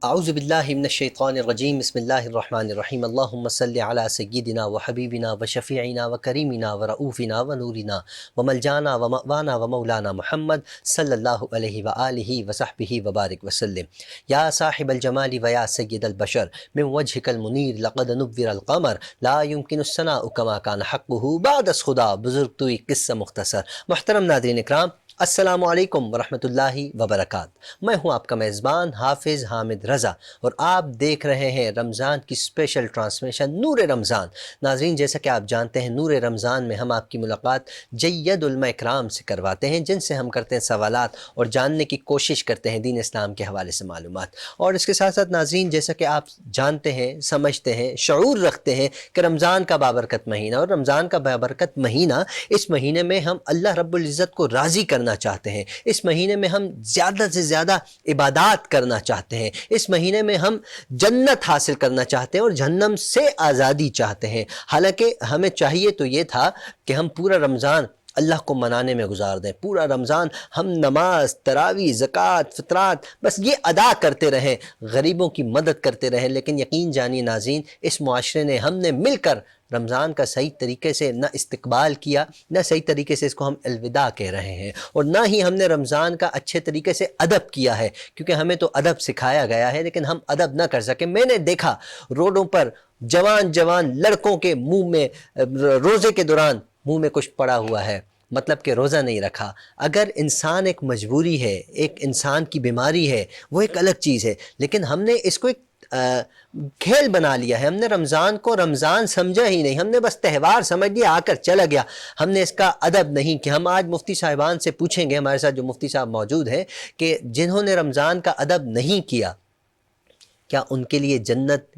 اعوذ باللہ من الشیطان الرجیم بسم اللہ الرحمن الرحیم اللہم صلی علی سیدنا و حبیبنا و شفیعنا و کریمنا و رؤوفنا و نورنا و ملجانا و مأوانا و مولانا محمد صلی اللہ علیہ وآلہ وصحبہ وبارک وسلم۔ یا صاحب الجمال و یا سید البشر من وجہک المنیر لقد نور القمر لا يمکن الثناء کما کان حقہ بعد از خدا۔ بزرگ توئی قصہ مختصر۔ محترم ناظرین اکرام، السلام علیکم ورحمۃ اللہ وبرکاتہ۔ میں ہوں آپ کا میزبان حافظ حامد رضا اور آپ دیکھ رہے ہیں رمضان کی اسپیشل ٹرانسمیشن نور رمضان۔ ناظرین، جیسا کہ آپ جانتے ہیں، نور رمضان میں ہم آپ کی ملاقات جید علماء اکرام سے کرواتے ہیں، جن سے ہم کرتے ہیں سوالات اور جاننے کی کوشش کرتے ہیں دین اسلام کے حوالے سے معلومات۔ اور اس کے ساتھ ساتھ ناظرین، جیسا کہ آپ جانتے ہیں، سمجھتے ہیں، شعور رکھتے ہیں کہ رمضان کا بابرکت مہینہ، اور رمضان کا بابرکت مہینہ، اس مہینے میں ہم اللہ رب العزت کو راضی کرنا چاہتے ہیں، اس مہینے میں ہم زیادہ سے زیادہ عبادات کرنا چاہتے ہیں، اس مہینے میں ہم جنت حاصل کرنا چاہتے ہیں اور جہنم سے آزادی چاہتے ہیں۔ حالانکہ ہمیں چاہیے تو یہ تھا کہ ہم پورا رمضان اللہ کو منانے میں گزار دیں، پورا رمضان ہم نماز، تراویح، زکوٰۃ، فطرات بس یہ ادا کرتے رہیں، غریبوں کی مدد کرتے رہیں، لیکن یقین جانیے ناظرین، اس معاشرے نے، ہم نے مل کر رمضان کا صحیح طریقے سے نہ استقبال کیا، نہ صحیح طریقے سے اس کو ہم الوداع کہہ رہے ہیں، اور نہ ہی ہم نے رمضان کا اچھے طریقے سے ادب کیا ہے، کیونکہ ہمیں تو ادب سکھایا گیا ہے لیکن ہم ادب نہ کر سکے۔ میں نے دیکھا روڈوں پر جوان لڑکوں کے منہ میں روزے کے دوران منہ میں کچھ پڑا ہوا ہے، مطلب کہ روزہ نہیں رکھا۔ اگر انسان ایک مجبوری ہے، ایک انسان کی بیماری ہے، وہ ایک الگ چیز ہے، لیکن ہم نے اس کو ایک کھیل بنا لیا ہے۔ ہم نے رمضان کو رمضان سمجھا ہی نہیں، ہم نے بس تہوار سمجھ لیا، آ کر چلا گیا۔ ہم نے اس کا ادب نہیں کیا۔ ہم آج مفتی صاحبان سے پوچھیں گے، ہمارے ساتھ جو مفتی صاحب موجود ہیں، کہ جنہوں نے رمضان کا ادب نہیں کیا، کیا ان کے لیے جنت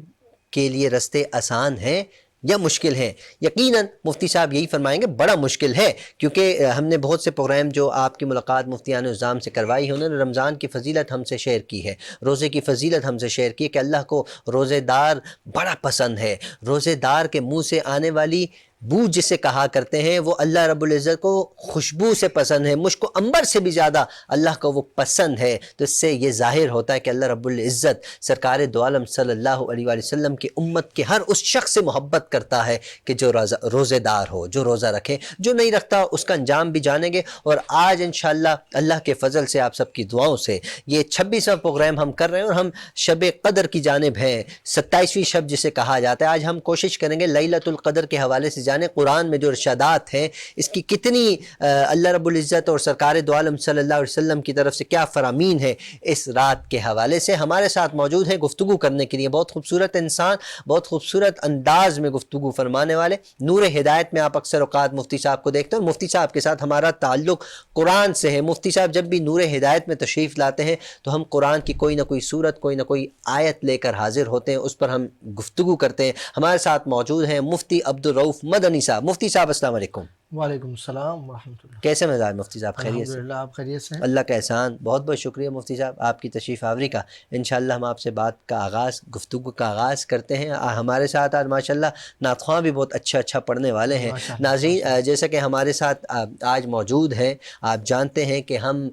کے لیے رستے آسان ہیں یا مشکل ہیں؟ یقیناً مفتی صاحب یہی فرمائیں گے بڑا مشکل ہے، کیونکہ ہم نے بہت سے پروگرام جو آپ کی ملاقات مفتیان نظام سے کروائی ہے، انہوں نے رمضان کی فضیلت ہم سے شیئر کی ہے، روزے کی فضیلت ہم سے شیئر کی ہے کہ اللہ کو روزے دار بڑا پسند ہے۔ روزے دار کے منہ سے آنے والی بو جسے کہا کرتے ہیں، وہ اللہ رب العزت کو خوشبو سے پسند ہے، مشک و عنبر سے بھی زیادہ اللہ کو وہ پسند ہے۔ تو اس سے یہ ظاہر ہوتا ہے کہ اللہ رب العزت سرکار دو عالم صلی اللہ علیہ وآلہ وسلم کی امت کے ہر اس شخص سے محبت کرتا ہے کہ جو روزے دار ہو، جو روزہ رکھے۔ جو نہیں رکھتا اس کا انجام بھی جانیں گے۔ اور آج انشاءاللہ اللہ کے فضل سے، آپ سب کی دعاؤں سے، یہ 26واں پروگرام ہم کر رہے ہیں اور ہم شب قدر کی جانب ہیں، 27ویں شب جسے کہا جاتا ہے۔ آج ہم کوشش کریں گے لیلۃ القدر کے حوالے سے جانے، قرآن میں جو ارشادات ہیں، اس کی کتنی اللہ رب العزت اور سرکار دو عالم صلی اللہ علیہ وسلم کی طرف سے کیا فرامین ہے اس رات کے حوالے سے۔ ہمارے ساتھ موجود ہیں گفتگو کرنے کے لیے بہت خوبصورت انسان، بہت خوبصورت انداز میں گفتگو فرمانے والے، نور ہدایت میں آپ اکثر اوقات مفتی صاحب کو دیکھتے ہیں، اور مفتی صاحب کے ساتھ ہمارا تعلق قرآن سے ہے۔ مفتی صاحب جب بھی نور ہدایت میں تشریف لاتے ہیں تو ہم قرآن کی کوئی نہ کوئی صورت، کوئی نہ کوئی آیت لے کر حاضر ہوتے ہیں، اس پر ہم گفتگو کرتے ہیں۔ ہمارے ساتھ موجود ہیں مفتی عبدالرؤف مدنی صاحب۔ مفتی صاحب السلام علیکم۔ وعلیکم السلام ورحمۃ اللہ۔ کیسے مزاج مفتی صاحب؟ خیریت سے؟ الحمدللہ، آپ خیریت سے ہیں؟ اللہ کا احسان، بہت بہت شکریہ مفتی صاحب آپ کی تشریف آوری کا۔ انشاءاللہ ہم آپ سے بات کا آغاز، گفتگو کا آغاز کرتے ہیں۔ ہمارے ساتھ آج ماشاءاللہ نعت خواں بھی بہت اچھا پڑھنے والے ہیں۔ ناظرین، جیسا کہ ہمارے ساتھ آج موجود ہیں، آپ جانتے ہیں کہ ہم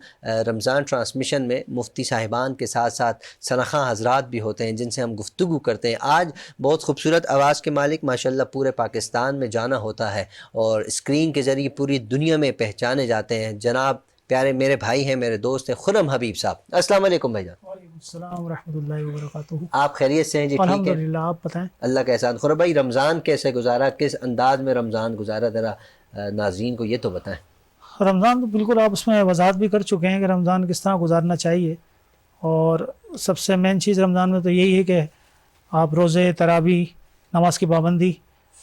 رمضان ٹرانسمیشن میں مفتی صاحبان کے ساتھ ساتھ ثناخواں حضرات بھی ہوتے ہیں جن سے ہم گفتگو کرتے ہیں۔ آج بہت خوبصورت آواز کے مالک ماشاءاللہ پورے پاکستان میں جانا ہوتا ہے اور اسکرین کے ذریعے پوری دنیا میں پہچانے جاتے ہیں، جناب پیارے میرے بھائی ہیں، میرے دوست ہیں، خرم حبیب صاحب۔ السلام علیکم بھائی جان۔ وعلیکم السلام ورحمۃ اللہ وبرکاتہ۔ آپ خیریت سے ہیں جی؟ ٹھیک ہے الحمدللہ، آپ بتائیں۔ اللہ کا احسان۔ خرم بھائی، رمضان کیسے گزارا، کس انداز میں رمضان گزارا، ذرا ناظرین کو یہ تو بتائیں۔ رمضان تو بالکل آپ اس میں وضاحت بھی کر چکے ہیں کہ رمضان کس طرح گزارنا چاہیے، اور سب سے مین چیز رمضان میں تو یہی ہے کہ آپ روزے، تراویح، نماز کی پابندی،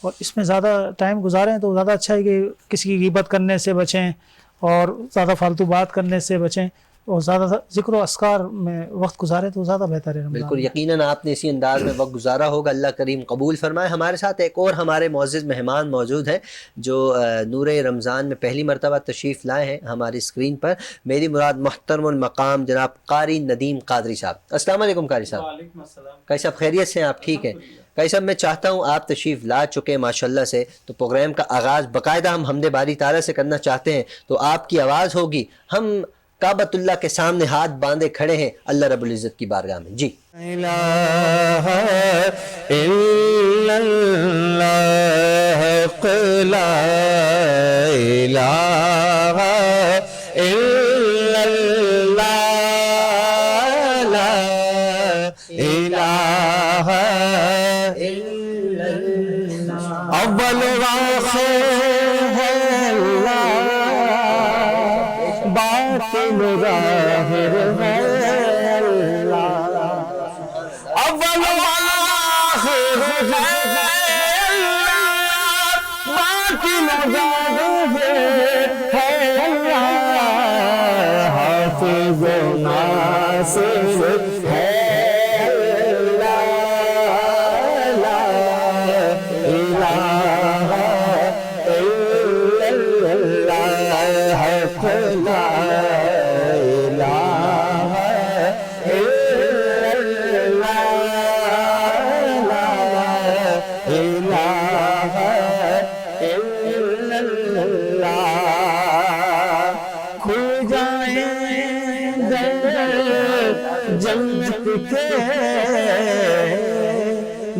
اور اس میں زیادہ ٹائم گزاریں تو زیادہ اچھا ہے کہ کسی کی غیبت کرنے سے بچیں اور زیادہ فالتو بات کرنے سے بچیں، اور زیادہ ذکر و اذکار میں وقت گزارے تو زیادہ بہتر ہے رمضان بالکل میں۔ یقیناً آپ نے اسی انداز میں وقت گزارا ہوگا، اللہ کریم قبول فرمائے۔ ہمارے ساتھ ایک اور ہمارے معزز مہمان موجود ہیں جو نور رمضان میں پہلی مرتبہ تشریف لائے ہیں ہماری اسکرین پر، میری مراد محترم المقام جناب قاری ندیم قادری صاحب۔ السلام علیکم قاری صاحب۔ وعلیکم السلام۔ قاری صاحب خیریت سے ہیں آپ؟ ٹھیک ہے قاری صاحب، میں چاہتا ہوں آپ تشریف لا چکے ماشاءاللہ سے، تو پروگرام کا آغاز باقاعدہ ہم حمد باری تعالیٰ سے کرنا چاہتے ہیں، تو آپ کی آواز ہوگی، ہم کعبۃ اللہ کے سامنے ہاتھ باندھے کھڑے ہیں اللہ رب العزت کی بارگاہ میں۔ جی الہ الا اللہ، لا الہ الا اللہ، لا الہ الا اللہ، اول وآخر ہے اللہ، باطن ظاہر ہے اللہ، اول وآخر ہے اللہ، باطن ظاہر ہے اللہ، حافظ و ناصر ہے اللہ، لا الہ الا اللہ، حق لا الہ الا اللہ، لا الہ الا اللہ، کھل جائیں در جنت کے،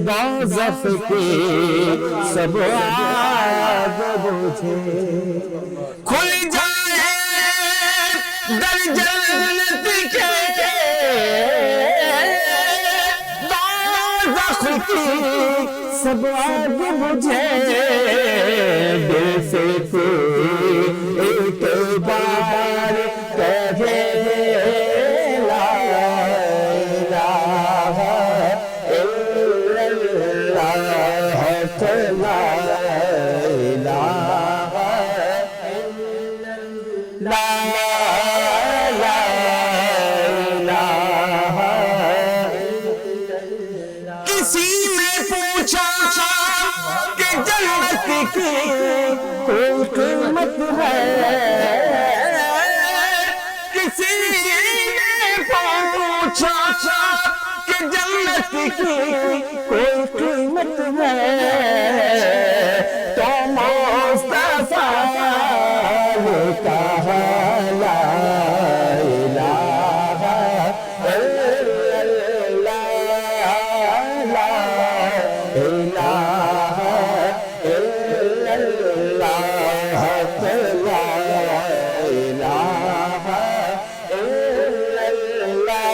دوزخ کی سب آگ بجھے، کھل جائیں در جنت کے، دوزخ کی سب آگ بجھے، دل سے تو ایک بار کہے لا الہ الا اللہ، حق لا الہ الا اللہ، لا الہ الا اللہ۔ کسی نے پوچھا کہ جنت کی کوئی قیمت ہے، کسی نے پوچھا کہ جنت کی کوئی قیمت ہے، تو مصطفیٰ نے کہا لا الہ الا اللہ، لا الہ الا اللہ، حق لا الہ الا اللہ،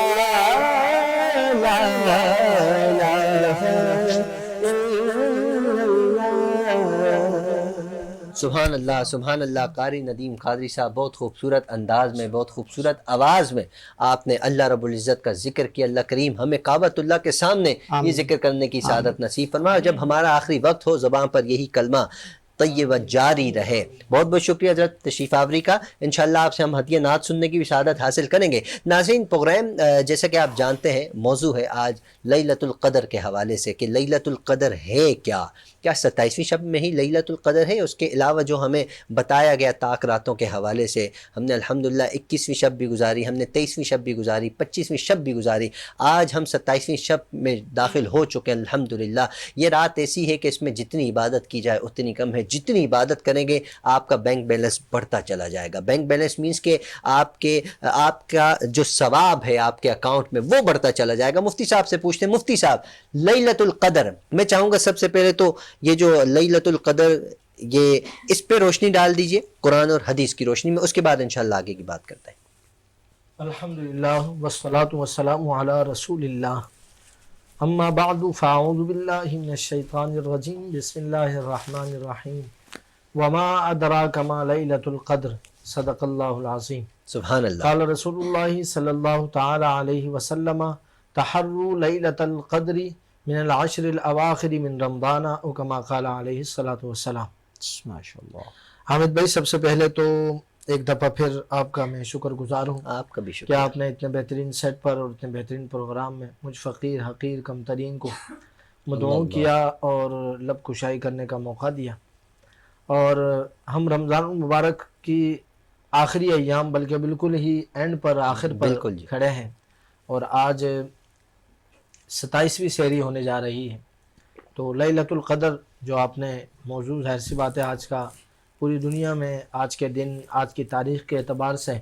لا الہ الا اللہ۔ سبحان اللہ سبحان اللہ، قاری ندیم قادری صاحب بہت خوبصورت انداز میں، بہت خوبصورت آواز میں آپ نے اللہ رب العزت کا ذکر کیا۔ اللہ کریم ہمیں کعبۃ اللہ کے سامنے یہ ذکر کرنے کی سعادت نصیب فرمائے، جب ہمارا آخری وقت ہو زبان پر یہی کلمہ طیبہ جاری رہے۔ بہت بہت شکریہ حضرت تشریف آوری کا، انشاءاللہ آپ سے ہم ہدیہ نعت سننے کی بھی سعادت حاصل کریں گے۔ ناظرین، پروگرام جیسا کہ آپ جانتے ہیں موضوع ہے آج لیلۃ القدر کے حوالے سے، کہ لیلۃ القدر ہے کیا 27ویں شب میں ہی لیلۃ القدر ہے؟ اس کے علاوہ جو ہمیں بتایا گیا طاق راتوں کے حوالے سے، ہم نے الحمدللہ 21ویں شب بھی گزاری، ہم نے 23ویں شب بھی گزاری، 25ویں شب بھی گزاری، آج ہم 27ویں شب میں داخل ہو چکے ہیں الحمدللہ۔ یہ رات ایسی ہے کہ اس میں جتنی عبادت کی جائے اتنی کم ہے، جتنی عبادت کریں گے آپ کا بینک بیلنس بڑھتا چلا جائے گا۔ بینک بیلنس مینس کہ آپ کا جو ثواب ہے آپ کے اکاؤنٹ میں وہ بڑھتا چلا جائے گا۔ مفتی صاحب سے پوچھتے ہیں، مفتی صاحب لیلۃ القدر، میں چاہوں گا سب سے پہلے تو یہ جو لیلۃ القدر یہ اس پہ روشنی ڈال دیجئے قرآن اور حدیث کی روشنی میں، اس کے بعد انشاءاللہ آگے کی بات کرتے ہیں۔ الحمدللہ والصلاة والسلام علی رسول اللہ، اما بعد فاعوذ باللہ من الشیطان الرجیم، بسم اللہ الرحمن الرحیم، وما ادراک ما لیلۃ القدر، صدق اللہ العظیم۔ سبحان اللہ۔ قال رسول اللہ صلی اللہ تعالی علیہ وسلم، تحروا لیلۃ القدر من العشر الاواخر من رمضان، او کما قال علیہ الصلاۃ والسلام۔ ماشاء اللہ۔ حامد بھائی، سب سے پہلے تو ایک دفعہ پھر آپ کا میں شکر گزار ہوں آپ کا بھی کہ شکریہ. آپ نے اتنے بہترین سیٹ پر اور اتنے بہترین پروگرام میں مجھ فقیر حقیر کم ترین کو مدعو کیا اور لب کشائی کرنے کا موقع دیا. اور ہم رمضان المبارک کی آخری ایام بلکہ بالکل ہی اینڈ پر آخر پر بالکل جی. کھڑے ہیں اور آج 27ویں سحری ہونے جا رہی ہے. تو لیلۃ القدر جو آپ نے موضوع ظاہر سی بات ہے آج کا پوری دنیا میں آج کے دن آج کی تاریخ کے اعتبار سے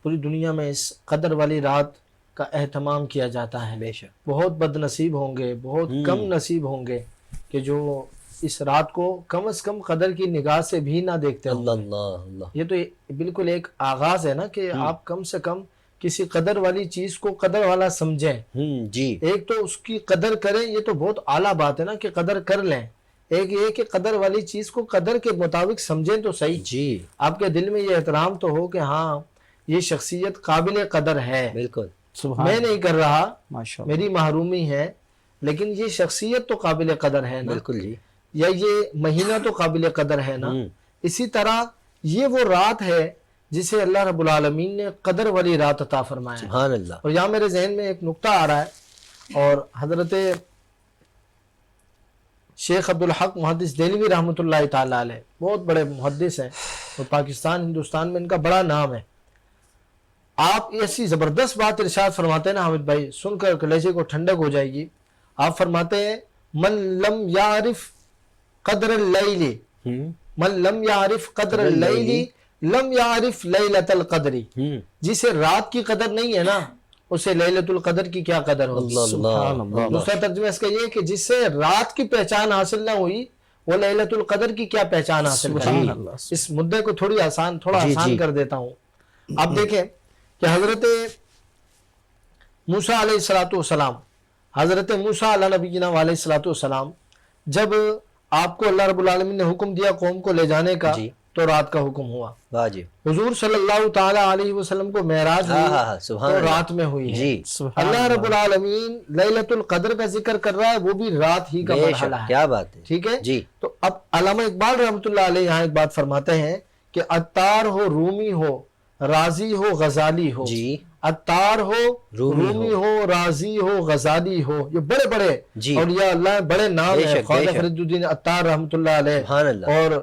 پوری دنیا میں اس قدر والی رات کا اہتمام کیا جاتا ہے. بے شک. بہت بد نصیب ہوں گے، بہت کم نصیب ہوں گے کہ جو اس رات کو کم از کم قدر کی نگاہ سے بھی نہ دیکھتے ہوں. اللہ اللہ اللہ. یہ تو بالکل ایک آغاز ہے نا کہ آپ کم سے کم کسی قدر والی چیز کو قدر والا سمجھیں. جی. ایک تو اس کی قدر کریں، یہ تو بہت اعلیٰ بات ہے نا کہ قدر کر لیں. ایک یہ کہ قدر والی چیز کو قدر کے مطابق سمجھیں تو صحیح. جی آپ کے دل میں یہ احترام تو ہو کہ ہاں یہ شخصیت قابل قدر ہے. بالکل. میں نہیں کر رہا، ماشاءاللہ. میری محرومی ہے، لیکن یہ شخصیت تو قابل قدر ہے نا. بالکل جی. یا یہ مہینہ تو قابل قدر ہے نا. اسی طرح یہ وہ رات ہے جسے اللہ رب العالمین نے قدر والی رات عطا فرمایا ہے. سبحان اللہ. اور یہاں میرے ذہن میں ایک نقطہ آ رہا ہے اور حضرت شیخ عبدالحق محدث دہلوی رحمۃ اللہ تعالیٰ علیہ بہت بڑے محدث ہیں اور پاکستان ہندوستان میں ان کا بڑا نام ہے. آپ ایسی زبردست بات ارشاد فرماتے ہیں نا حامد بھائی، سن کر کلیجے کو ٹھنڈک ہو جائے گی. آپ فرماتے ہیں من لم یعرف قدر اللیل، من لم یعرف قدر اللیل لم یعرف لیلۃ القدر. جسے رات کی قدر نہیں ہے نا اسے لیلۃ القدر کی کیا قدر ہوگی. اللہ. دوسرا ترجمہ اس کا یہ کہ جس سے رات کی پہچان حاصل نہ ہوئی وہ لیلۃ القدر کی کیا پہچان حاصل کرے. اس مدعے کو تھوڑا آسان کر دیتا ہوں. اب دیکھیں کہ حضرت موسیٰ علیہ السلام، حضرت موسیٰ علیہ نبینا علیہ السلام، جب آپ کو اللہ رب العالمین نے حکم دیا قوم کو لے جانے کا تو رات کا حکم ہوا. واجب. حضور صلی اللہ تعالی علیہ وسلم کو معراج ہوئی سبحان تو اللہ. رات میں ہوئی ہے. جی. اللہ رب العالمین لیلۃ القدر کا ذکر کر رہا ہے، وہ بھی رات ہی کا بے مرحلہ شک. ہے. کیا بات ہے. ٹھیک ہے جی. تو اب علامہ اقبال رحمۃ اللہ علیہ یہاں ایک بات فرماتے ہیں کہ عطار ہو رومی ہو رازی ہو غزالی ہو. جی. عطار ہو رومی ہو رازی ہو غزالی ہو، یہ بڑے بڑے اولیاء اللہ بڑے نام ہیں. خواجہ فرید الدین عطار رحمۃ اللہ علیہ اور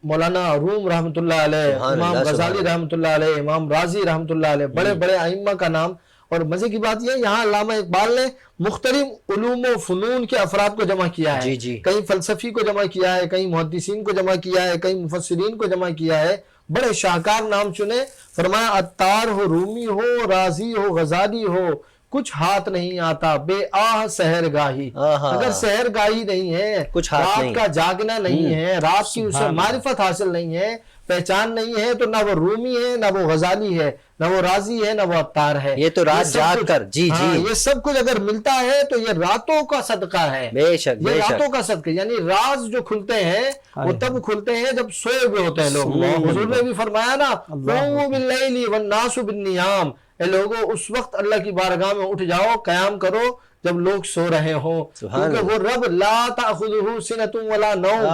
مولانا روم رحمۃ اللہ علیہ، امام غزالی رحمۃ اللہ علیہ، امام رازی رحمۃ اللہ علیہ، بڑے بڑے ائمہ کا نام. اور مزے کی بات یہ یہاں علامہ اقبال نے مختلف علوم و فنون کے افراد کو جمع کیا ہے. کہیں فلسفی کو جمع کیا ہے، کہیں محدثین کو جمع کیا ہے، کہیں مفسرین کو جمع کیا ہے. بڑے شاہکار نام چنے. فرمایا عطار ہو رومی ہو رازی ہو غزالی ہو کچھ ہاتھ نہیں آتا بے آہ سحر گاہی. اگر سحر گاہی نہیں ہے، رات کا جاگنا نہیں ہے، رات کی اسے معرفت حاصل نہیں ہے، پہچان نہیں ہے، تو نہ وہ رومی ہے نہ وہ غزالی ہے نہ وہ رازی ہے نہ وہ عطار ہے. یہ تو رات جاگ کر یہ سب کچھ اگر ملتا ہے تو یہ راتوں کا صدقہ ہے. بے شک. یہ راتوں کا صدقہ یعنی راز جو کھلتے ہیں وہ تب کھلتے ہیں جب سوئے ہوئے ہوتے ہیں لوگ. حضور نے بھی فرمایا نا قوموا باللیل والناس بالنیام، اے لوگوں اس وقت اللہ کی بارگاہ میں اٹھ جاؤ، قیام کرو جب لوگ سو رہے ہوں، کیونکہ وہ رب لا تأخذہ سنۃ ولا نوم،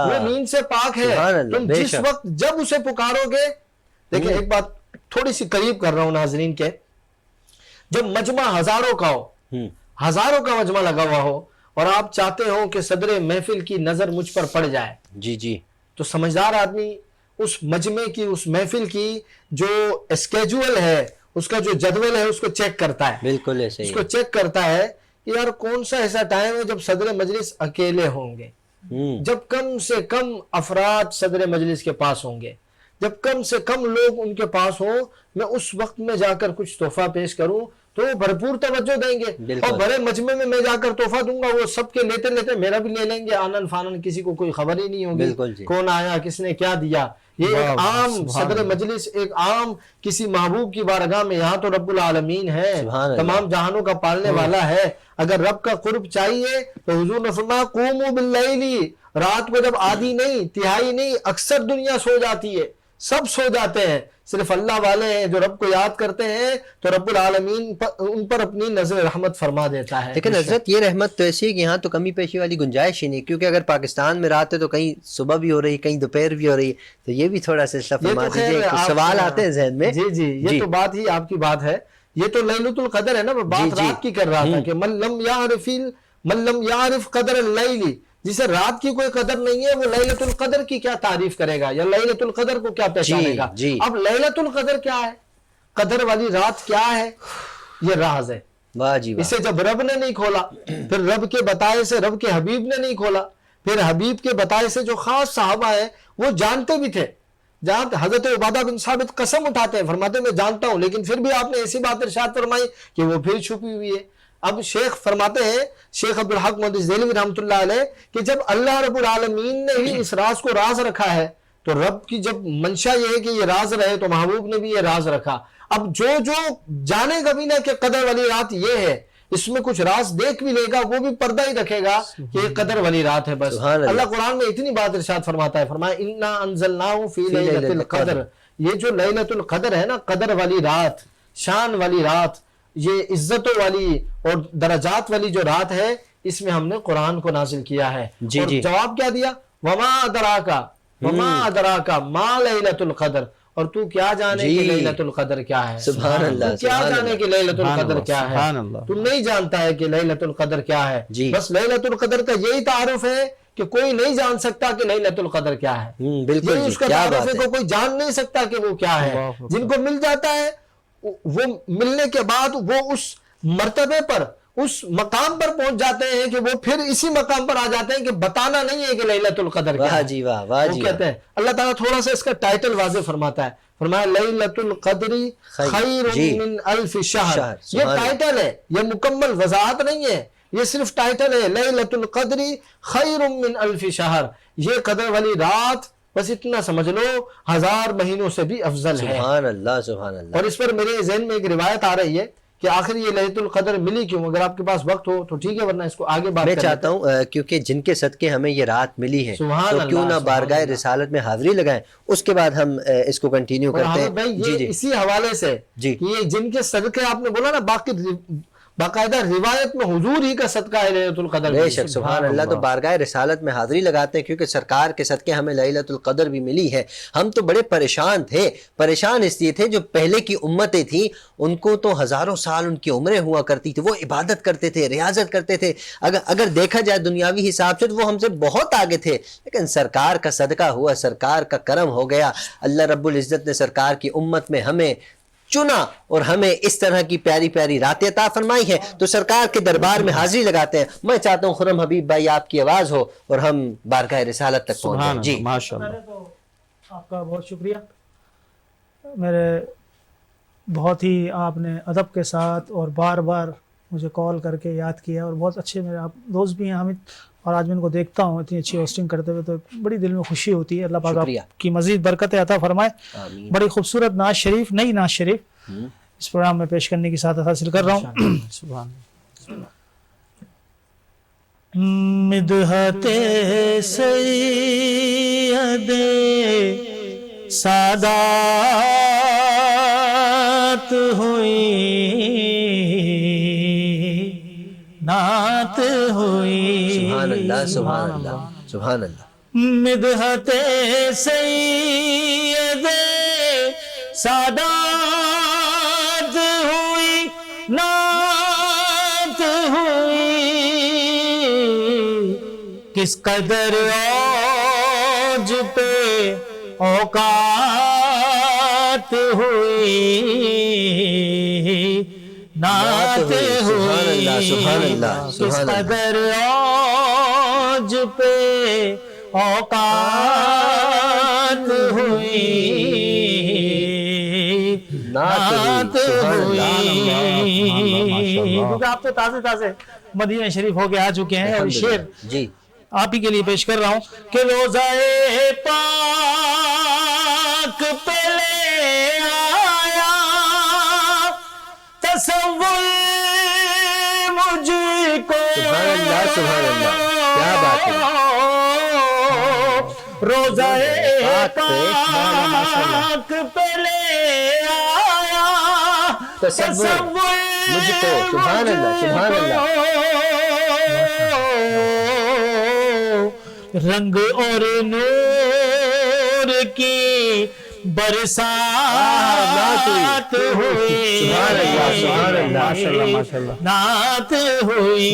وہ نیند سے پاک ہے. تم جس وقت جب اسے پکارو گے. دیکھیں ایک بات تھوڑی سی قریب کر رہا ہوں ناظرین کے، جب مجمع ہزاروں کا ہو، ہزاروں کا مجمع لگا ہوا ہو اور آپ چاہتے ہو کہ صدر محفل کی نظر مجھ پر پڑ جائے، جی تو سمجھدار آدمی اس مجمع کی اس محفل کی جو اسکیجول ہے، اس کا جو جدول ہے اس کو چیک کرتا ہے. بالکل ایسے اس کو چیک کرتا ہے کہ یار کون سا ایسا ٹائم ہے جب صدر مجلس اکیلے ہوں گے، جب کم سے کم افراد صدر مجلس کے پاس ہوں گے، جب کم سے کم لوگ ان کے پاس ہوں، میں اس وقت میں جا کر کچھ تحفہ پیش کروں تو وہ بھرپور توجہ دیں گے. اور بڑے مجمع میں جا کر تحفہ دوں گا وہ سب کے لیتے لیتے میرا بھی لے لیں گے، آنن فانن کسی کو کوئی خبر ہی نہیں ہوگی کون آیا کس نے کیا دیا. یہ ایک عام صدر مجلس ایک عام کسی محبوب کی بارگاہ میں، یہاں تو رب العالمین ہے، تمام جہانوں کا پالنے والا ہے. اگر رب کا قرب چاہیے تو حضور نے فرمایا قوموا باللیل، رات کو جب آدھی نہیں تہائی نہیں اکثر دنیا سو جاتی ہے، سب سو جاتے ہیں، صرف اللہ والے ہیں جو رب کو یاد کرتے ہیں تو رب العالمین ان پر اپنی نظر رحمت فرما دیتا ہے۔ لیکن حضرت یہ رحمت تو ایسی ہے کہ یہاں تو کمی پیشی والی گنجائش ہی نہیں، کیونکہ اگر پاکستان میں رات ہے تو کہیں صبح بھی ہو رہی، کہیں دوپہر بھی ہو رہی، تو یہ بھی تھوڑا سلسلہ فرما دیجیے، کچھ سوال آتے ہیں ذہن میں۔ جی جی، یہ تو بات ہی آپ کی بات ہے، یہ تو لیلۃ القدر ہے نا، میں بات رات کی کر رہا تھا کہ من لم یعرف قدر اللیل، جسے رات کی کوئی قدر نہیں ہے وہ لیلۃ القدر کی کیا تعریف کرے گا یا لیلۃ القدر کو کیا پہچانے گا۔ اب لیلۃ القدر کیا ہے، قدر والی رات کیا ہے، یہ راز ہے۔ واہ جی واہ، اسے جب رب نے نہیں کھولا، پھر رب کے بتائے سے رب کے حبیب نے نہیں کھولا، پھر حبیب کے بتائے سے جو خاص صحابہ ہیں وہ جانتے بھی تھے، جہاں حضرت عبادہ بن ثابت قسم اٹھاتے ہیں، فرماتے ہیں میں جانتا ہوں، لیکن پھر بھی آپ نے ایسی بات ارشاد فرمائی کہ وہ پھر چھپی ہوئی ہے۔ اب شیخ فرماتے ہیں، شیخ عبدالحق محدث دہلوی رحمۃ اللہ علیہ، کہ جب اللہ رب العالمین نے ہی اس راز کو راز رکھا ہے تو رب کی جب منشا یہ ہے کہ یہ راز رہے تو محبوب نے بھی یہ راز رکھا۔ اب جو جانے گا بھی نہ کہ قدر والی رات یہ ہے، اس میں کچھ راز دیکھ بھی لے گا وہ بھی پردہ ہی رکھے گا کہ یہ قدر والی رات ہے۔ بس اللہ قرآن میں اتنی بات ارشاد فرماتا ہے، فرمایا انا انزلناہ فی لیلۃ القدر، یہ جو لیلۃ القدر ہے نا، قدر والی رات، شان والی رات، یہ عزتوں والی اور درجات والی جو رات ہے، اس میں ہم نے قرآن کو نازل کیا ہے۔ اور جواب کیا دیا، وما ادراک ما لیلۃ القدر، اور تو کیا جانے کہ لیلۃ القدر کیا ہے، سبحان اللہ، تو کیا جانے کہ لیلۃ القدر کیا ہے، تم نہیں جانتا ہے کہ لیلۃ القدر کیا ہے۔ بس لیلۃ القدر کا یہی تعارف ہے کہ کوئی نہیں جان سکتا کہ لیلۃ القدر کیا ہے، بالکل اس کا تعارف ہے کہ کوئی جان نہیں سکتا کہ وہ کیا ہے۔ جن کو مل جاتا ہے وہ ملنے کے بعد وہ اس مرتبے پر، اس مقام پر پہنچ جاتے ہیں کہ وہ پھر اسی مقام پر آ جاتے ہیں کہ بتانا نہیں ہے کہ لیلۃ القدر کیا ہے۔ واہ جی واہ، واہ جی، کہتے ہیں اللہ تعالیٰ تھوڑا سا اس کا ٹائٹل واضح فرماتا ہے، فرمایا لیلۃ القدر خیر من الف شہر، یہ ٹائٹل ہے، یہ مکمل وضاحت نہیں ہے، یہ صرف ٹائٹل ہے، لیلۃ القدر خیر من الف شہر، یہ قدر والی رات بس اتنا سمجھ لو 1000 مہینوں سے بھی افضل ہے۔ سبحان اللہ سبحان اللہ۔ اور اس پر میرے ذہن میں ایک روایت آ رہی ہے کہ آخر یہ لیلۃ القدر ملی کیوں، اگر آپ کے پاس وقت ہو تو ٹھیک ہے، ورنہ اس کو آگے بات میں چاہتا ہوں کیونکہ جن کے صدقے ہمیں یہ رات ملی ہے تو کیوں نہ بارگاہ رسالت میں حاضری لگائیں، اس کے بعد ہم اس کو کنٹینیو کرتے ہیں۔ یہ اسی حوالے سے کہ یہ جن کے صدقے آپ نے بولا نا، باقاعدہ روایت میں حضور ہی کا صدقہ ہے لیلۃ القدر۔ بے شک سبحان اللہ، تو بارگاہ رسالت میں حاضری لگاتے ہیں کیونکہ سرکار کے صدقے ہمیں لیلۃ القدر بھی ملی ہے۔ ہم تو بڑے پریشان تھے، پریشان اس لیے تھے جو پہلے کی امتیں تھیں ان کو تو ہزاروں سال ان کی عمریں ہوا کرتی تھی، وہ عبادت کرتے تھے، ریاضت کرتے تھے، اگر دیکھا جائے دنیاوی حساب سے تو وہ ہم سے بہت آگے تھے، لیکن سرکار کا صدقہ ہوا، سرکار کا کرم ہو گیا، اللہ رب العزت نے سرکار کی امت میں ہمیں چنا اور ہمیں اس طرح کی پیاری پیاری راتیں عطا فرمائی ہے، تو سرکار کے دربار میں حاضری لگاتے ہیں۔ میں چاہتا ہوں خرم حبیب بھائی آپ کی آواز ہو اور ہم بارگاہ رسالت تک پہنچ جائیں۔ جی پہلے تو آپ کا بہت شکریہ، میرے بہت ہی آپ نے ادب کے ساتھ اور بار بار مجھے کال کر کے یاد کیا، اور بہت اچھے میرے آپ دوست بھی ہیں حامد، اور آج میں ان کو دیکھتا ہوں اتنی اچھی ہوسٹنگ کرتے ہوئے تو بڑی دل میں خوشی ہوتی ہے۔ اللہ پاک آپ کی مزید برکتیں عطا فرمائے۔ بڑی خوبصورت نعت شریف، نئی نعت شریف اس پروگرام میں پیش کرنے کی سعادت حاصل کر رہا ہوں۔ سبحان مدحت سید سادات ہوئی، نعت ہوئی، سبحان اللہ سبحان اللہ سبحان اللہ۔ مدحت سید سادات ہوئی، نعت ہوئی، کس قدر اوج پہ اوقات ہوئی، نعت ہوئی، کس قدر اوج پہ اوقات ہوئی، نعت ہوئی۔ کیونکہ آپ تو تازے تازے مدینہ شریف ہو کے آ چکے ہیں، اور شعر جی آپ ہی کے لیے پیش کر رہا ہوں کہ روزہ پاک پہ لے آیا تصور مجھ کو، سبحان اللہ سبحان اللہ، کیا بات ہے۔ روزہ پاک پہ لے آیا تصور مجھ کو. سبحان اللہ سبحان اللہ. رنگ اور نور کی برسات ہوئی. سبحان اللہ سبحان اللہ. نعت ہوئی.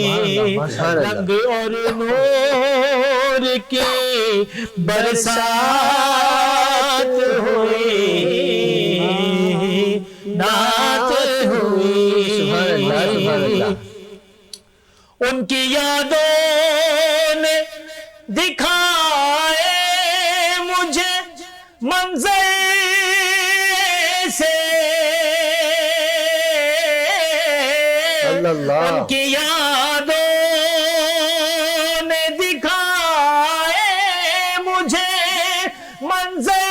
رنگ اور نور کی برسات ہوئی. نعت ہوئی. سبحان اللہ سبحان اللہ. ان کی یادوں نے دکھائے مجھے منظر سے. اللہ. ان کی یادوں نے دکھائے مجھے منظر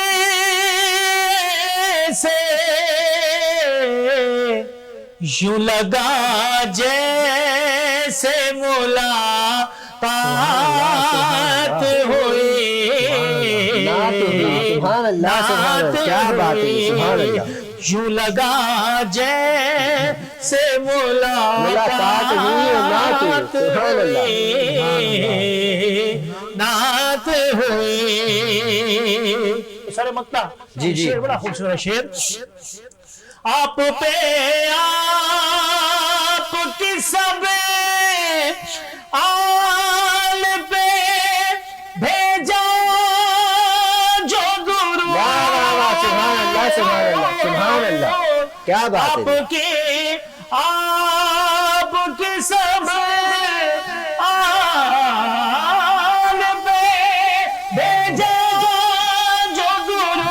سے. یوں لگا جیسے ملاقات ہوئی. سبحان اللہ سبحان اللہ. کیا بات ہے. سبحان اللہ. یوں لگا جیسے ملاقات ہوئی. سبحان اللہ. نعت ہوئی. سارے مکتا جی جی. بڑا خوبصورت شعر. آپ پہ آپ کی سب آل پہ بھیجا جو درود. سبحان اللہ سبحان اللہ سبحان اللہ. کیا بات ہے. آپ کی سب آل پہ بھیجا جو درود.